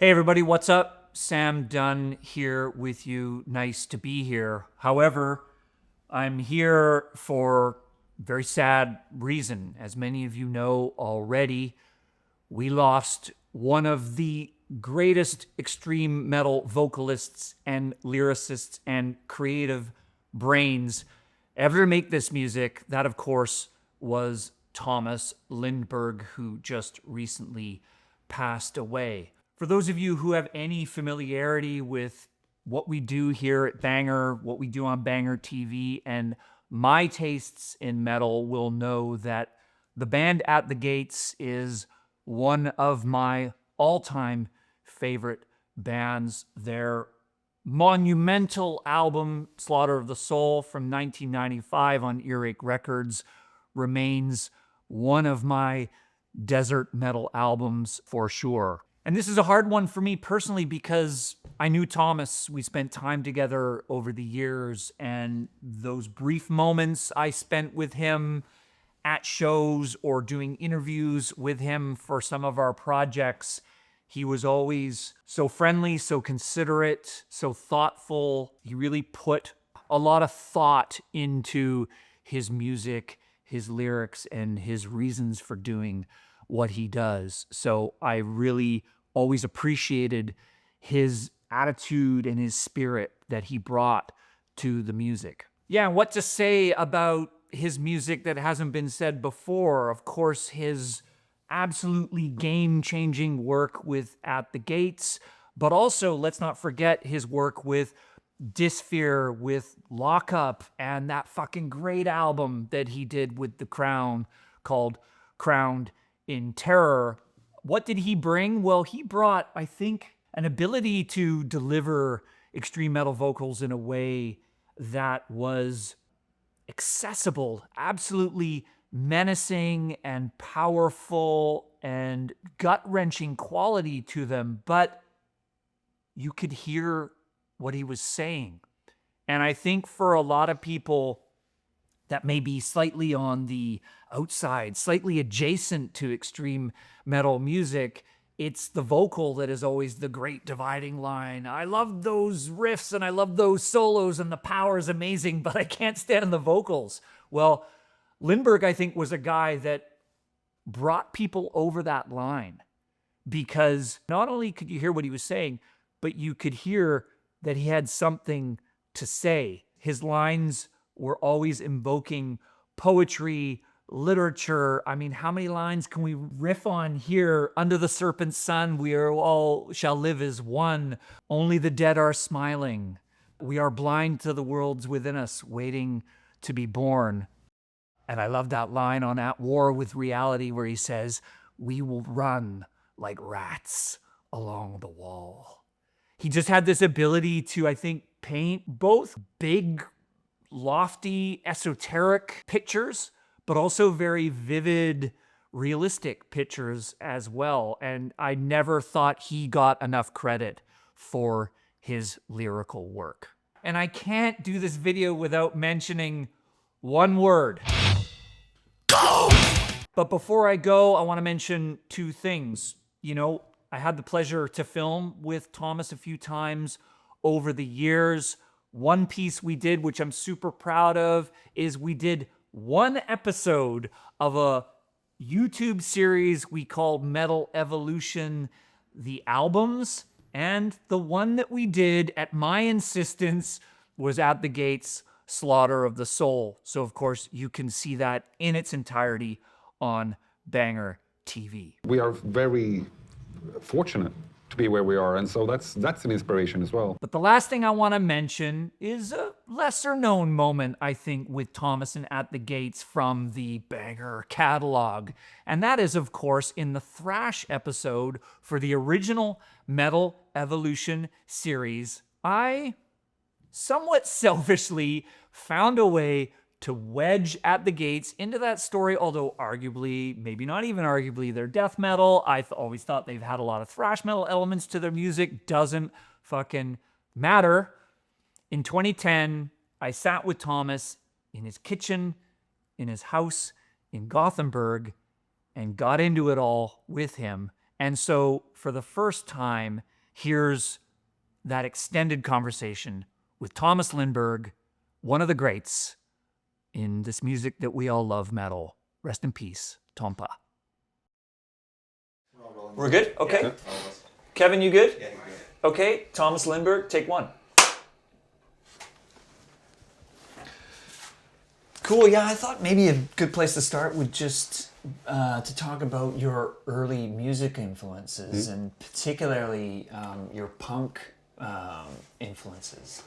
Hey everybody, what's up? Sam Dunn here with you. Nice to be here. However, I'm here for a very sad reason. As many of you know already, we lost one of the greatest extreme metal vocalists and lyricists and creative brains ever to make this music. That, of course, was Tomas Lindberg, who just recently passed away. For those of you who have any familiarity with what we do here at Banger, what we do on BangerTV, and my tastes in metal will know that the band At the Gates is one of my all-time favorite bands. Their monumental album, Slaughter of the Soul, from 1995 on Earache Records, remains one of my desert metal albums for sure. And this is a hard one for me personally because I knew Tomas. We spent time together over the years, and those brief moments I spent with him at shows or doing interviews with him for some of our projects, he was always so friendly, so considerate, so thoughtful. He really put a lot of thought into his music, his lyrics, and his reasons for doing what he does. So I really always appreciated his attitude and his spirit that he brought to the music. Yeah, and what to say about his music that hasn't been said before? Of course, his absolutely game-changing work with At the Gates, but also let's not forget his work with Dysphere, with Lockup, and that fucking great album that he did with The Crown called Crowned in Terror. What did he bring? Well, he brought, I think, an ability to deliver extreme metal vocals in a way that was accessible, absolutely menacing and powerful and gut-wrenching quality to them, but you could hear what he was saying. And I think for a lot of people that may be slightly on the outside, slightly adjacent to extreme metal music, it's the vocal that is always the great dividing line. I love those riffs and I love those solos and the power is amazing, but I can't stand the vocals. Well, Lindberg, I think, was a guy that brought people over that line because not only could you hear what he was saying, but you could hear that he had something to say. His lines were always invoking poetry, literature. I mean, how many lines can we riff on here? Under the serpent's sun, we are all shall live as one. Only the dead are smiling. We are blind to the worlds within us, waiting to be born. And I love that line on At War with Reality where he says, we will run like rats along the wall. He just had this ability to, I think, paint both big, lofty, esoteric pictures, but also very vivid, realistic pictures as well. And I never thought he got enough credit for his lyrical work. And I can't do this video without mentioning one word. Go! But before I go, I want to mention two things. You know, I had the pleasure to film with Tomas a few times over the years. One piece we did, which I'm super proud of, is we did one episode of a YouTube series we called Metal Evolution, the albums. And the one that we did at my insistence was At the Gates, Slaughter of the Soul. So, of course, you can see that in its entirety on Banger TV. We are very fortunate to be where we are, and so that's an inspiration as well. But the last thing I want to mention is a lesser known moment, I think, with Tomas and At the Gates from the Banger catalog. And that is, of course, in the thrash episode for the original Metal Evolution series. I somewhat selfishly found a way to wedge At the Gates into that story, although arguably, maybe not even arguably, they're death metal. I always thought they've had a lot of thrash metal elements to their music. Doesn't fucking matter. In 2010, I sat with Tomas in his kitchen, in his house in Gothenburg, and got into it all with him. And so for the first time, here's that extended conversation with Tomas Lindberg, one of the greats in this music that we all love, metal. Rest in peace, Tompa. We're good? Okay. Yeah. Kevin, you good? Yeah, you're good. Okay, Tomas Lindberg, take one. Cool, yeah, I thought maybe a good place to start would just to talk about your early music influences and particularly your punk influences.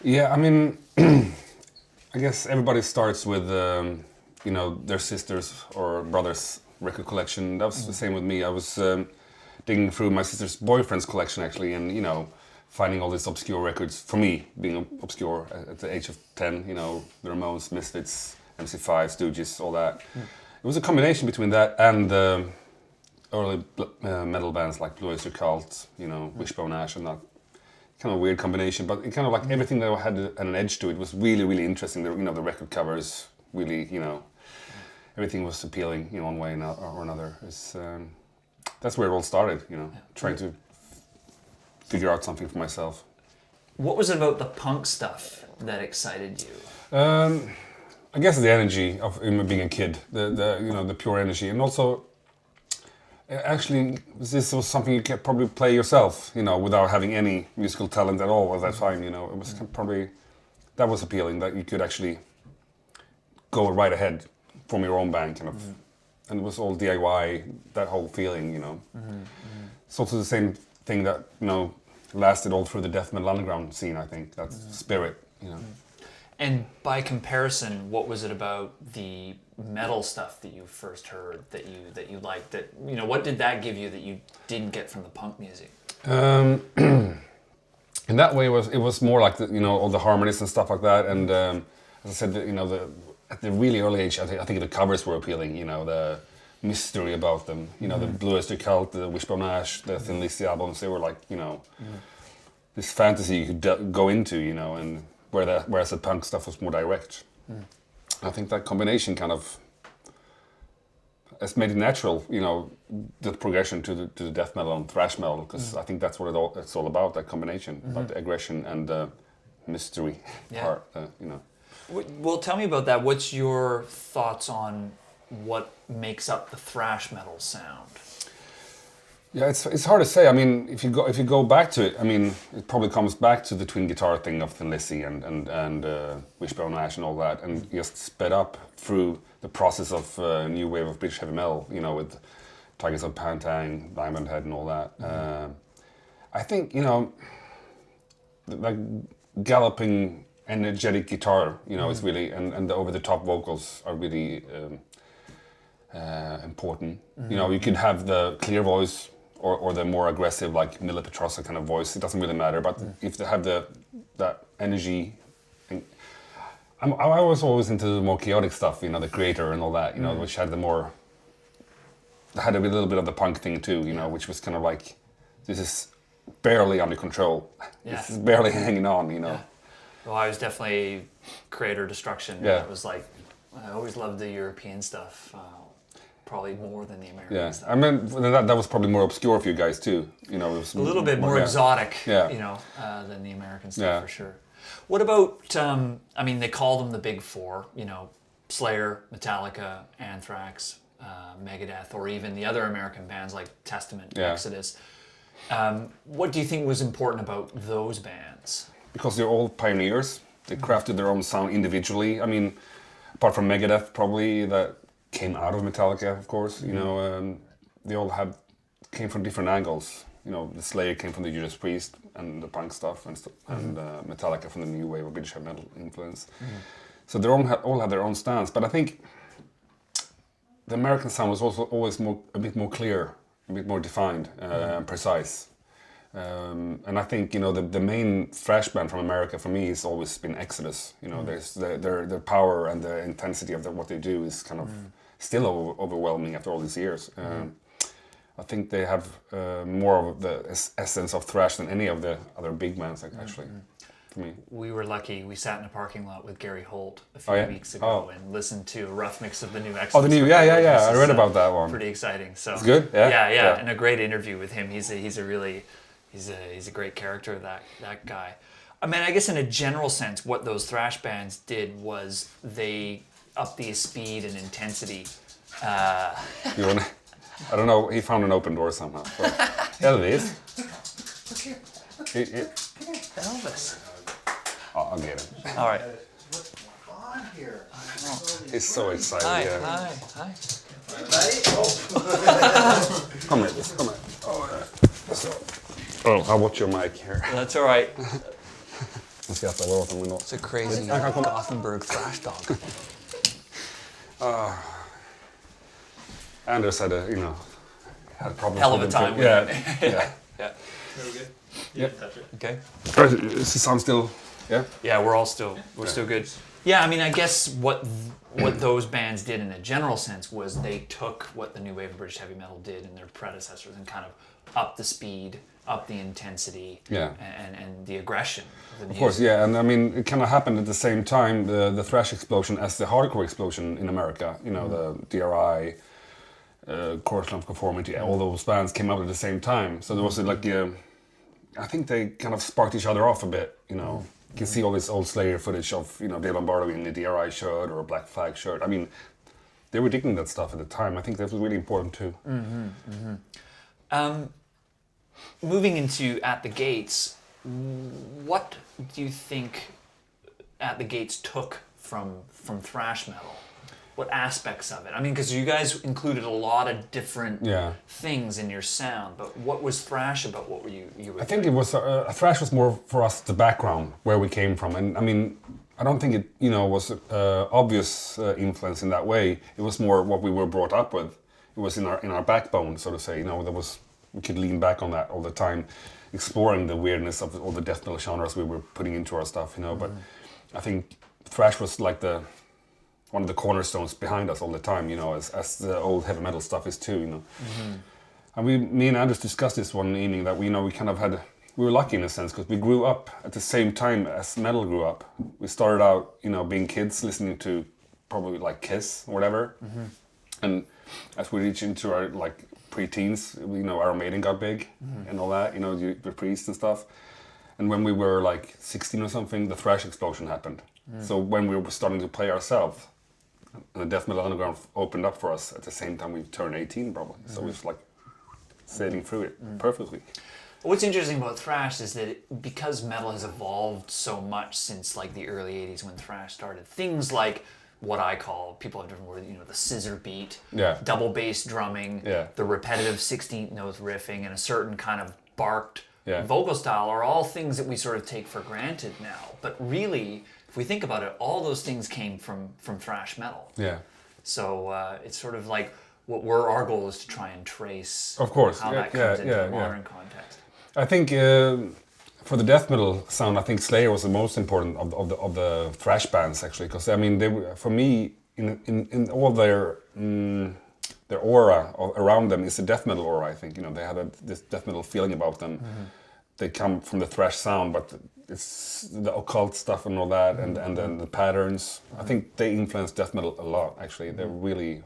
Yeah, I mean, I guess everybody starts with, their sisters or brothers' record collection. That was the same with me. I was digging through my sister's boyfriend's collection, actually, and, finding all these obscure records. For me, being obscure at the age of 10, the Ramones, Misfits, MC5, Stooges, all that. It was a combination between that and early metal bands like Blue Oyster Cult, Wishbone Ash, and that kind of weird combination. But it kind of like everything that had an edge to it was really, really interesting. The record covers really, everything was appealing, one way or another. That's where it all started, trying to figure out something for myself. What was it about the punk stuff that excited you? I guess the energy of being a kid, the pure energy, and also actually this was something you could probably play yourself, without having any musical talent at all at that time. It was probably that was appealing, that you could actually go right ahead from your own band, kind of, and it was all DIY. That whole feeling, It's also the same thing that lasted all through the death metal underground scene. I think that spirit, And by comparison, what was it about the metal stuff that you first heard that you liked? That what did that give you that you didn't get from the punk music? In that way, it was more like all the harmonies and stuff like that. And as I said, at the really early age, I think the covers were appealing. The mystery about them. The Blue Oyster Cult, the Wishbone Ash, the Thin Lizzy albums. They were like this fantasy you could go into. And whereas the punk stuff was more direct. I think that combination kind of has made it natural, the progression to the death metal and thrash metal, because I think that's what it's all about, that combination, about the aggression and the mystery part, Well, tell me about that. What's your thoughts on what makes up the thrash metal sound? Yeah, it's hard to say. I mean, if you go back to it, I mean, it probably comes back to the twin guitar thing of Thin Lizzy and Wishbone Ash and all that, and just sped up through the process of new wave of British heavy metal, with Tigers of Pantang, Diamond Head, and all that. I think like galloping, energetic guitar, is really, and the over-the-top vocals are really important. You could have the clear voice or the more aggressive, like Mille Petrosa kind of voice. It doesn't really matter. But if they have that energy, I was always into the more chaotic stuff. The Creator and all that. Which had had a little bit of the punk thing too. Which was kind of like, this is barely under control. Yeah. This is barely hanging on. Yeah. Well, I was definitely Creator Destruction. Yeah. It was like, I always loved the European stuff. Probably more than the American stuff. I mean, that was probably more obscure for you guys too. It was a little bit more exotic, than the American stuff for sure. What about? I mean, they call them the Big Four. Slayer, Metallica, Anthrax, Megadeth, or even the other American bands like Testament, Exodus. What do you think was important about those bands? Because they're all pioneers. They crafted their own sound individually. I mean, apart from Megadeth, probably, that came out of Metallica, of course. They all came from different angles. The Slayer came from the Judas Priest and the punk stuff, and Metallica from the new wave of British heavy metal influence. So they all had their own stance. But I think the American sound was also always a bit more clear, a bit more defined and precise. And I think the main thrash band from America for me has always been Exodus. There's their power and the intensity of what they do is kind of still overwhelming after all these years. I think they have more of the essence of thrash than any of the other big bands, actually. for me. We were lucky. We sat in a parking lot with Gary Holt a few Oh, yeah? weeks ago Oh. and listened to a rough mix of the new Exodus. Oh, the new, record, yeah. which I is, read about that one. Pretty exciting. So It's good, yeah? Yeah, Yeah. and a great interview with him. He's a great character. That guy. I mean, I guess in a general sense, what those thrash bands did was they upped the speed and intensity. You wanna, I don't know, he found an open door somehow. So. Elvis. Elvis. Oh, I'll get him. All right. What's on here? He's so excited. Hi. Yeah. Hi. Come here, come here. I'll watch your mic here. That's all right. Jag skrattar bara åt honom. It's a crazy Gothenburg thrash dog. Anders had had problems Hell of with a him time too. with Yeah, yeah. Yeah. Are we good? Yep. Touch it. Okay. Is the sound still? Yeah. Yeah, we're still good. Yeah, I mean, I guess what those bands did in a general sense was they took what the new wave of British heavy metal did and their predecessors and kind of upped the speed, upped the intensity, Yeah. and the aggression. Of course, yeah, and I mean, it kind of happened at the same time, the thrash explosion as the hardcore explosion in America. You know, the DRI, Chorus Lamp Conformity, all those bands came out at the same time. So there was I think they kind of sparked each other off a bit. You know, you can see all this old Slayer footage of Dave Lombardo in a DRI shirt or a Black Flag shirt. I mean, they were digging that stuff at the time. I think that was really important too. Moving into At the Gates, what do you think At the Gates took from thrash metal? What aspects of it? I mean, because you guys included a lot of different things in your sound, but what was thrash about? What were you were I think it was thrash was more for us the background where we came from, and I mean, I don't think it was obvious influence in that way. It was more what we were brought up with. It was in our backbone, so to say. We could lean back on that all the time, exploring the weirdness of all the death metal genres we were putting into our stuff. But I think thrash was like one of the cornerstones behind us all the time. As the old heavy metal stuff is too. And me and Anders discussed this one evening that we kind of we were lucky in a sense because we grew up at the same time as metal grew up. We started out, being kids listening to probably like Kiss or whatever, and as we reached into our pre-teens, Iron Maiden got big and all that, the Priest and stuff. And when we were like 16 or something, the thrash explosion happened. So when we were starting to play ourselves, the death metal underground opened up for us at the same time we turned 18 probably. So it was like sailing through it perfectly. What's interesting about thrash is that because metal has evolved so much since like the early 80s when thrash started, things like what I call, people have different words, the scissor beat, double bass drumming, the repetitive 16th note riffing, and a certain kind of barked vocal style are all things that we sort of take for granted now. But really, if we think about it, all those things came from thrash metal. Yeah. So it's sort of like our goal is to try and trace of course. how that comes into the modern context. I think for the death metal sound, I think Slayer was the most important of the thrash bands actually, because I mean, they were, for me, in all their aura around them is the death metal aura. I think they have this death metal feeling about them. They come from the thrash sound, but it's the occult stuff and all that, and then the patterns. I think they influenced death metal a lot. Actually, they're really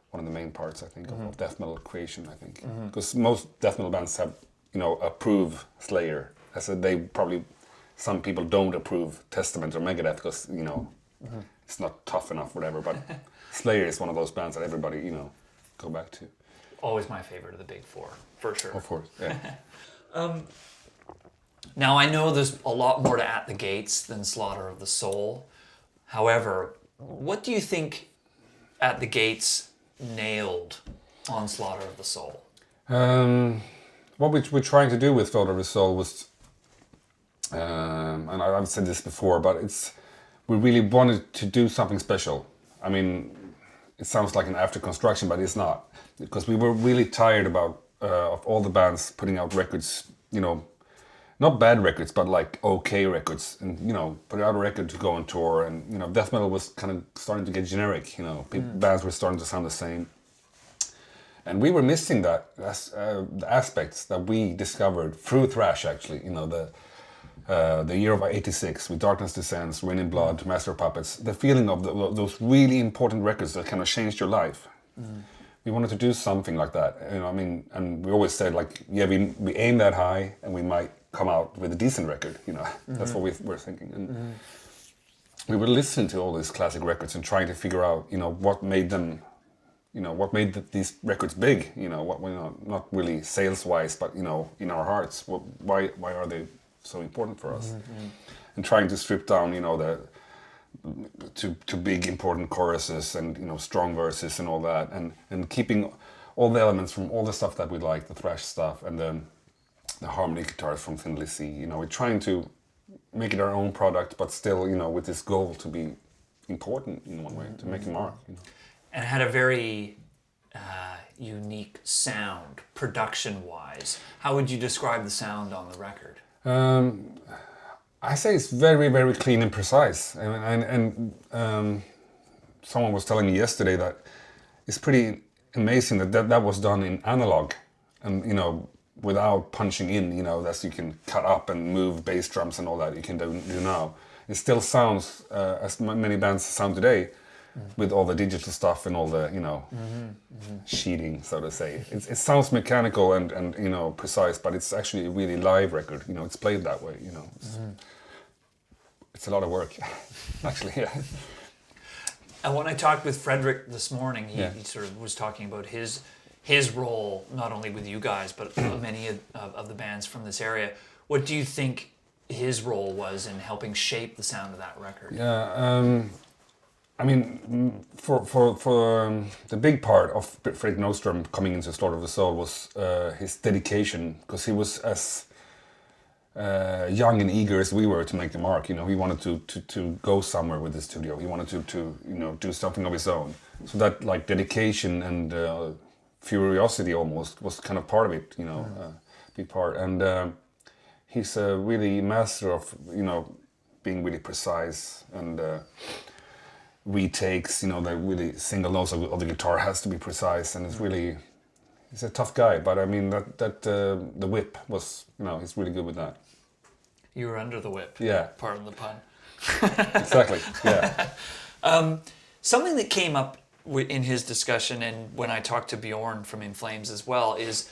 one of the main parts, I think, of death metal creation. I think because most death metal bands have approve Slayer. I said some people don't approve Testament or Megadeth because it's not tough enough, whatever. But Slayer is one of those bands that everybody go back to. Always my favorite of the big four, for sure. Of course, yeah. Now I know there's a lot more to At the Gates than Slaughter of the Soul. However, what do you think At the Gates nailed on Slaughter of the Soul? What we're trying to do with Slaughter of the Soul was, and I've said this before, but we really wanted to do something special. I mean, it sounds like an after construction, but it's not, because we were really tired of all the bands putting out records, not bad records, but like okay records, and putting out a record to go on tour, and death metal was kind of starting to get generic. Bands were starting to sound the same. And we were missing that the aspects that we discovered through thrash, actually. The the year of '86 with Darkness Descends, Rain in Blood, Master of Puppets, the feeling of those really important records that kind of changed your life. We wanted to do something like that, you know. I mean, and we always said like, yeah, we aim that high, and we might come out with a decent record, you know. That's what we were thinking. And we were listening to all these classic records and trying to figure out, you know, what made them, you know, what made these records big, you know, what, you know, not really sales-wise, but, you know, in our hearts. Why are they so important for us? And trying to strip down, you know, to big important choruses and, you know, strong verses and all that, and keeping all the elements from all the stuff that we like, the thrash stuff and the harmony guitars from Thin Lizzy. You know, we're trying to make it our own product, but still, you know, with this goal to be important in one way, to make a mark, you know. And it had a very unique sound, production-wise. How would you describe the sound on the record? I say it's very, very clean and precise. And someone was telling me yesterday that it's pretty amazing that was done in analog, and, you know, without punching in, you know, as you can cut up and move bass drums and all that you can do now. It still sounds as many bands sound today, with all the digital stuff and all the, you know, sheeting, so to say. It sounds mechanical and you know, precise, but it's actually a really live record. You know, it's played that way. You know, it's a lot of work, actually. Yeah. And when I talked with Frederick this morning, he sort of was talking about his role, not only with you guys, but many of the bands from this area. What do you think his role was in helping shape the sound of that record? Yeah, I mean, for the big part of Fredrik Nordström coming into Slaughter of the Soul was his dedication, because he was as young and eager as we were to make the mark. You know, he wanted to go somewhere with the studio. He wanted to you know, do something of his own. So that, like, dedication and curiosity almost was kind of part of it. You know, big part. And he's a really master of, you know, being really precise and retakes. You know, the really single notes of the guitar has to be precise, and it's really, he's a tough guy. But I mean that the whip was, you know, he's really good with that. You were under the whip. Yeah. Pardon the pun. Exactly. Yeah. Something that came up in his discussion, and when I talked to Bjorn from In Flames as well, is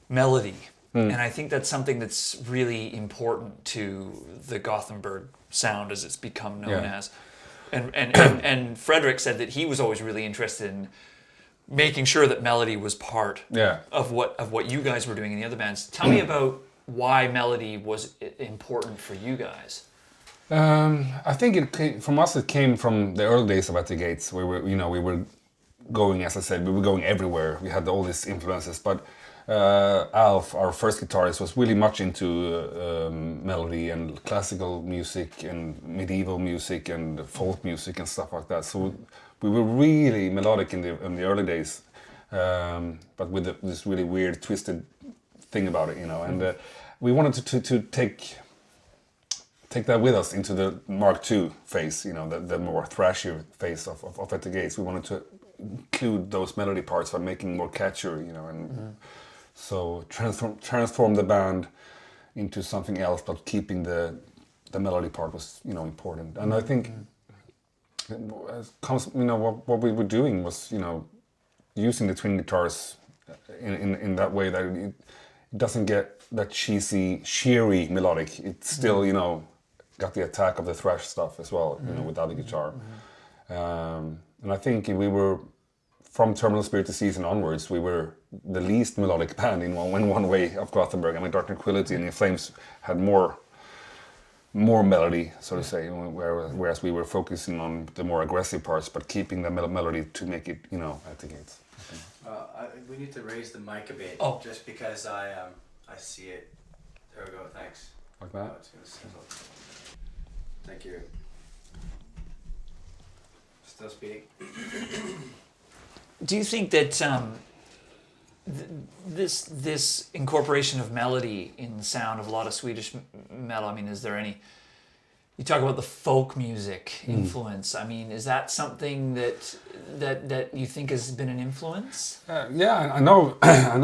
melody. And I think that's something that's really important to the Gothenburg sound as it's become known as. And Frederick said that he was always really interested in making sure that melody was part of what you guys were doing in the other bands. Tell me about why melody was important for you guys. I think it came from us. It came from the early days of At the Gates, where we were going, as I said, we were going everywhere. We had all these influences, but Alf, our first guitarist, was really much into melody and classical music and medieval music and folk music and stuff like that. So we were really melodic in the early days, but with this really weird, twisted thing about it, you know. And we wanted to take that with us into the Mark II phase, you know, the more thrashy phase of At the Gates. We wanted to include those melody parts by making more catchier, you know, and so transform the band into something else, but keeping the melody part was, you know, important. And I think you know, what we were doing was, you know, using the twin guitars in that way that it doesn't get that cheesy, sheery melodic. It's still, you know, got the attack of the thrash stuff as well, you know, without the guitar. And I think we were, from Terminal Spirit Disease and onwards, we were the least melodic band in one way of Gothenburg. I mean, Dark Tranquillity and In Flames had more melody, so to say, whereas we were focusing on the more aggressive parts, but keeping the melody to make it, you know, At the Gates. We need to raise the mic a bit, just because I see it. There we go, thanks. Like that? Oh, it's gonna sizzle. Thank you. Still speaking. Do you think that this incorporation of melody in the sound of a lot of Swedish metal, I mean, is there any, you talk about the folk music influence, I mean, is that something that you think has been an influence? Yeah, I know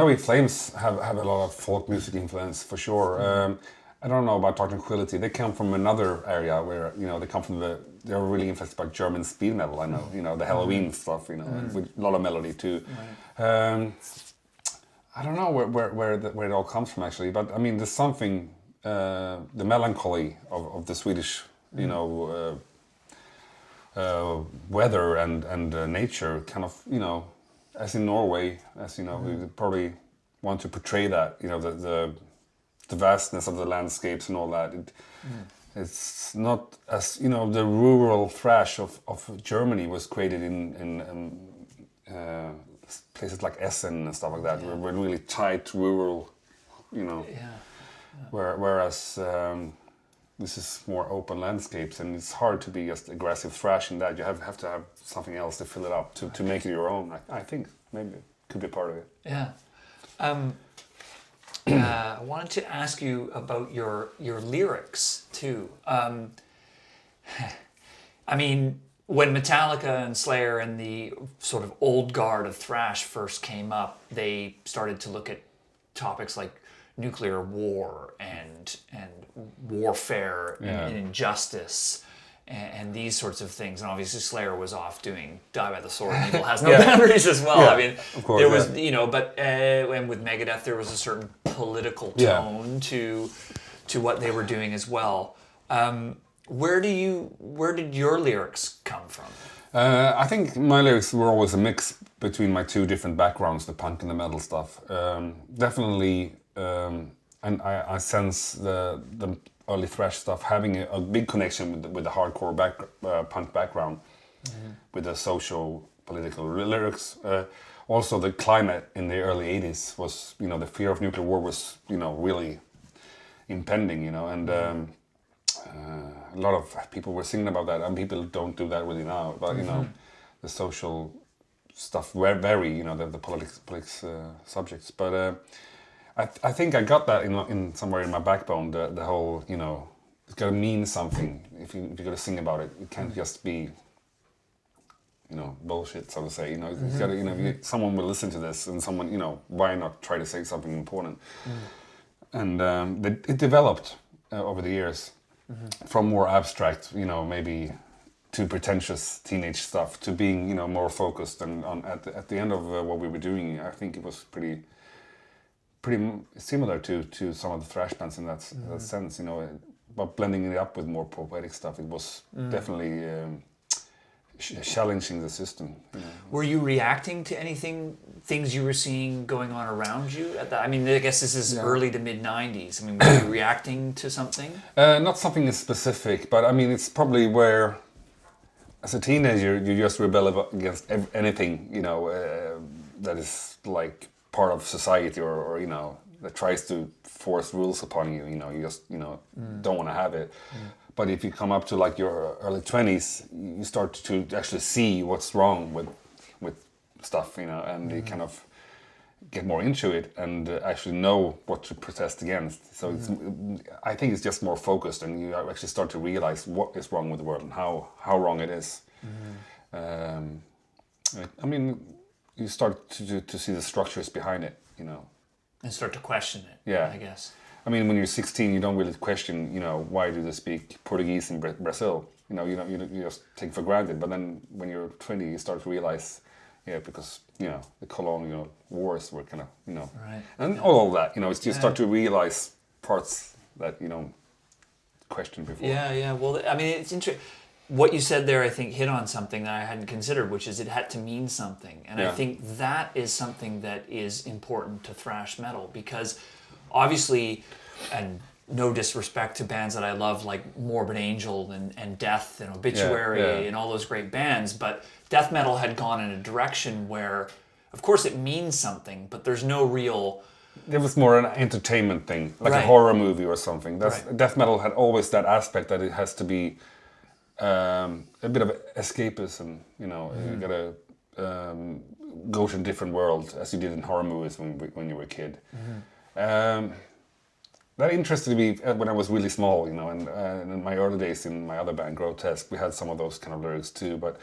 In Flames have a lot of folk music influence, for sure. I don't know about tranquility. They come from another area where, you know, they're really influenced by German speed metal, I know, you know, the Halloween stuff, you know, and with a lot of melody too. I don't know where it all comes from actually, but I mean, there's something, the melancholy of the Swedish, you know, weather and nature kind of, you know, as in Norway, as you know, we probably want to portray that, you know, the vastness of the landscapes and all that. It's not as, you know, the rural thrash of Germany was created in places like Essen and stuff like that, where we're really tight, rural, you know. Whereas this is more open landscapes, and it's hard to be just aggressive thrash in that. You have to have something else to fill it up, to make it your own. I think maybe it could be part of it. Yeah. I wanted to ask you about your lyrics too. I mean, when Metallica and Slayer and the sort of old guard of thrash first came up, they started to look at topics like nuclear war and warfare and injustice and these sorts of things. And obviously Slayer was off doing Die by the Sword and Evil Has No Boundaries as well. I mean, of course, there was, you know, but and with Megadeth there was a certain political tone to what they were doing as well. Where did your lyrics come from? I think my lyrics were always a mix between my two different backgrounds, the punk and the metal stuff. Definitely, and I sense the early thrash stuff having a big connection with the hardcore punk background, with the social political lyrics. Also, the climate in the early 80s was, you know, the fear of nuclear war was, you know, really impending, you know, and a lot of people were singing about that, and people don't do that really now. But you know, the social stuff vary, you know, the politics subjects. But I think I got that in somewhere in my backbone. The whole, you know, it's got to mean something. If you got to sing about it, it can't just be, you know, bullshit, so to say. You know, it's got to, you know, someone will listen to this, and someone, you know, why not try to say something important? And it developed over the years. From more abstract, you know, maybe too pretentious teenage stuff to being, you know, more focused. And at the end of what we were doing, I think it was pretty similar to some of the thrash bands in that sense, you know. But blending it up with more poetic stuff, it was definitely challenging the system. You know. Were you reacting to things you were seeing going on around you at that? I mean, I guess this is early to mid 90s. I mean, were you reacting to something? Not something specific, but I mean, it's probably where, as a teenager, you just rebel against anything, you know, that is like part of society or you know, that tries to force rules upon you. You know, you just, you know, don't want to have it. But if you come up to like your early 20s, you start to actually see what's wrong with stuff, you know, and you kind of get more into it and actually know what to protest against. So it's, I think it's just more focused, and you actually start to realize what is wrong with the world and how wrong it is. I mean, you start to see the structures behind it, you know. And start to question it, I guess. I mean, when you're 16, you don't really question, you know, why do they speak Portuguese in Brazil? You know, you just take for granted. But then when you're 20, you start to realize, because, you know, the colonial wars were kind of, you know, and all of that, you know, you start to realize parts that, you know, questioned before. Yeah. Well, I mean, it's interesting. What you said there, I think, hit on something that I hadn't considered, which is it had to mean something. And I think that is something that is important to thrash metal, because obviously, and no disrespect to bands that I love like Morbid Angel and Death and Obituary and all those great bands, but death metal had gone in a direction where, of course, it means something, but there's no real... It was more an entertainment thing, like a horror movie or something. Death metal had always that aspect that it has to be a bit of escapism, you know. You gotta go to a different world, as you did in horror movies when you were a kid. That interested me when I was really small, you know, and in my early days in my other band, Grotesque, we had some of those kind of lyrics too. But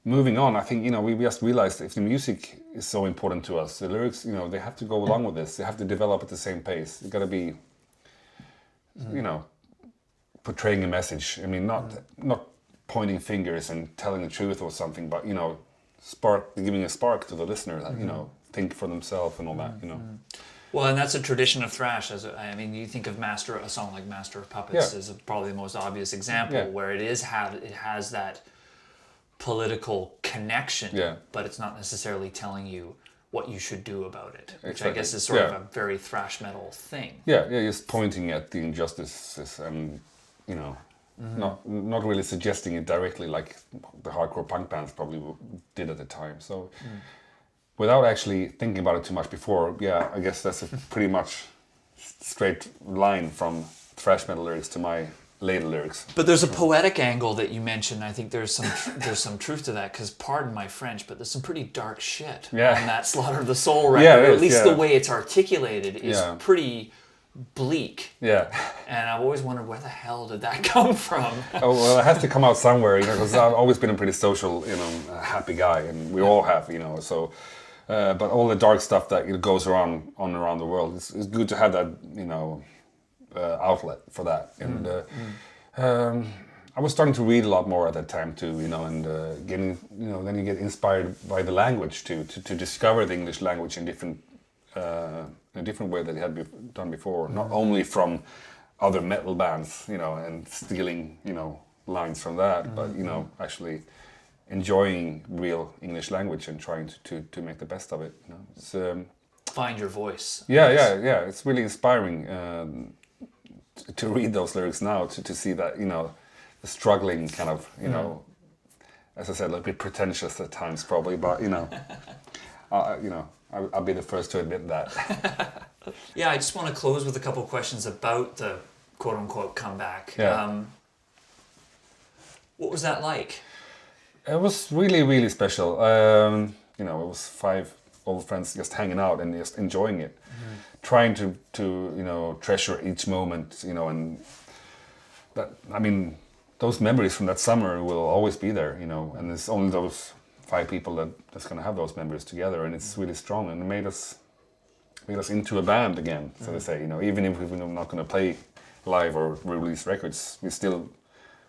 moving on, I think, you know, we just realized if the music is so important to us, the lyrics, you know, they have to go along with this. They have to develop at the same pace. You got to be you know, portraying a message. I mean, not pointing fingers and telling the truth or something, but, you know, giving a spark to the listener that, you know, think for themselves and all that, you know. Well, and that's a tradition of thrash. I mean, you think of a song like Master of Puppets Yeah. is probably the most obvious example where it has that political connection, but it's not necessarily telling you what you should do about it, which I guess is sort of a very thrash metal thing. Yeah, just pointing at the injustices and, you know, not really suggesting it directly like the hardcore punk bands probably did at the time. So without actually thinking about it too much before, I guess that's a pretty much straight line from thrash metal lyrics to my later lyrics. But there's a poetic angle that you mentioned. I think there's some truth to that, because pardon my French, but there's some pretty dark shit on that Slaughter of the Soul record. Yeah, it is, at least the way it's articulated is pretty bleak. Yeah. And I've always wondered, where the hell did that come from? Oh, well, it has to come out somewhere, you know, because I've always been a pretty social, you know, happy guy, and we all have, you know, so... but all the dark stuff that goes around the world, it's good to have that, you know, outlet for that. And I was starting to read a lot more at that time too, you know, and getting, you know, then you get inspired by the language too, to discover the English language in a different way that it had done before, not only from other metal bands, you know, and stealing, you know, lines from that, but, you know, actually enjoying real English language and trying to make the best of it. You know, it's, find your voice. Yeah. It's really inspiring to read those lyrics now, to see that, you know, the struggling kind of, you know, as I said, a little bit pretentious at times probably, but you know, I'll be the first to admit that. Yeah, I just want to close with a couple of questions about the quote unquote comeback. Yeah. What was that like? It was really, really special. You know, it was 5 old friends just hanging out and just enjoying it, trying to you know, treasure each moment, you know, and that, I mean, those memories from that summer will always be there, you know, and it's only those 5 people that's gonna have those memories together, and it's really strong, and it made us into a band again, so to say, you know, even if we're not gonna play live or release records,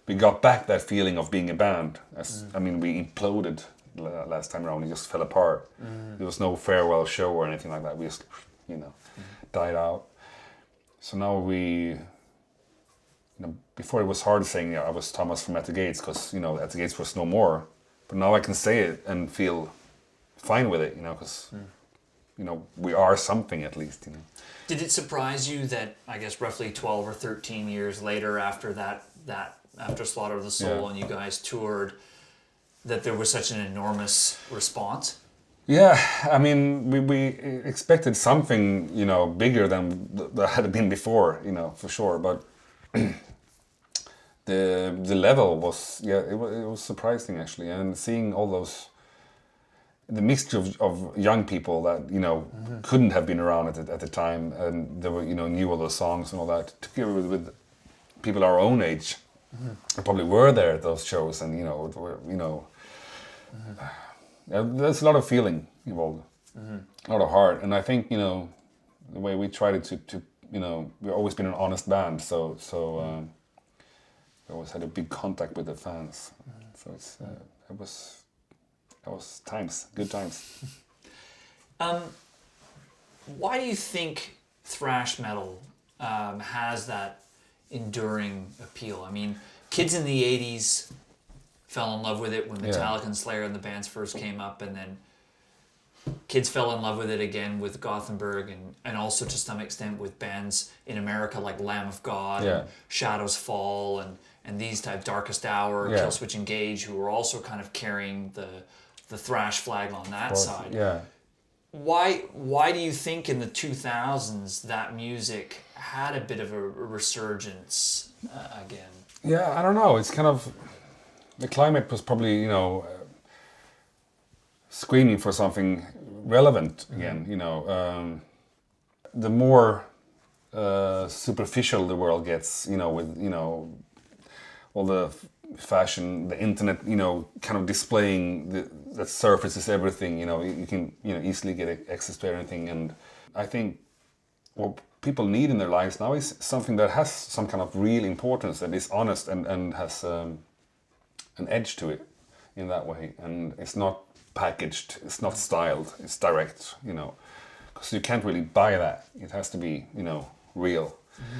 we got back that feeling of being a band. I mean, we imploded last time around. We just fell apart. There was no farewell show or anything like that. We just, you know, died out. So now you know, before it was hard saying, yeah, I was Thomas from At the Gates, because, you know, At the Gates was no more. But now I can say it and feel fine with it, you know, because, you know, we are something at least, you know. Did it surprise you that, I guess, roughly 12 or 13 years later after after Slaughter of the Soul and you guys toured, that there was such an enormous response? Yeah, I mean, we expected something, you know, bigger than that had been before, you know, for sure. But the level was, it was surprising actually, and seeing all those, the mixture of young people that, you know, couldn't have been around at the time, and they were, you know, knew all those songs and all that, together with people our own age. I probably were there at those shows, and there's a lot of feeling involved, a lot of heart, and I think, you know, the way we tried to you know, we've always been an honest band, so we always had a big contact with the fans, so it was good times. Why do you think thrash metal has that enduring appeal? I mean, kids in the 80s fell in love with it when Metallica and Slayer and the bands first came up, and then kids fell in love with it again with Gothenburg, and also to some extent with bands in America like Lamb of God, and Shadows Fall, and these type, Darkest Hour, Killswitch Engage, who were also kind of carrying the thrash flag on that side. Yeah. Why do you think in the 2000s that music had a bit of a resurgence again? Yeah, I don't know. It's kind of, the climate was probably, you know, screaming for something relevant again. You know, the more superficial the world gets, you know, with, you know, all the fashion, the internet, you know, kind of displaying that surfaces everything. You know, you can, you know, easily get access to everything, and I think what people need in their lives now is something that has some kind of real importance, that is honest and has an edge to it in that way, and it's not packaged, it's not styled, it's direct, you know, because you can't really buy that. It has to be, you know, real.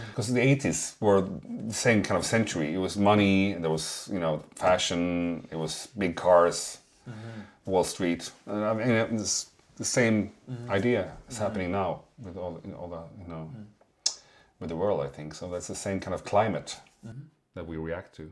Because the 80s were the same kind of century. It was money, there was, you know, fashion, it was big cars, Wall Street. I mean, it's the same idea is happening now with all the, you know, with the world, I think. So that's the same kind of climate that we react to.